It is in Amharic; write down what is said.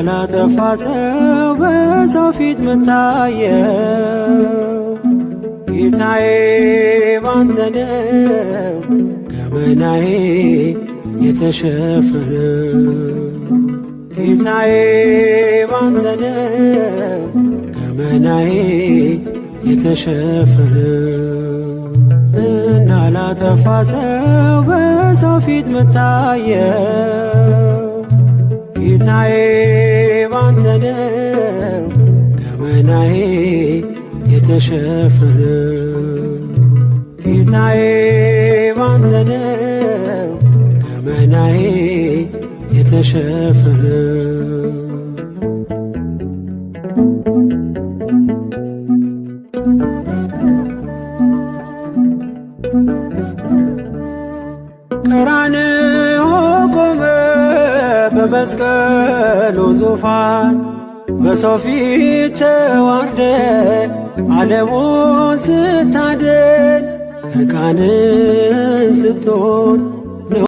ላጠፋ ሰው በሰው ፊት ምታየው ጌታዬ ባንተ ነው ገመናዬ የተሸፈነው ጌታዬ ባንተ ነው ገመናዬ የተሸፈነው እና ላጠፋ ሰው በሰው ፊት ምታየው ጌታዬ ባንተ ነው ገመናዬ የተሸፈነው ጌታዬ ባንተ ነው ገመናዬ የተሸፈነው ቀራንዮ ቆመ በመስቀሉ ዙፋን በሰው ፊት ተዋርደ ዓለሙን ስታድን እርቃንን ስትሆን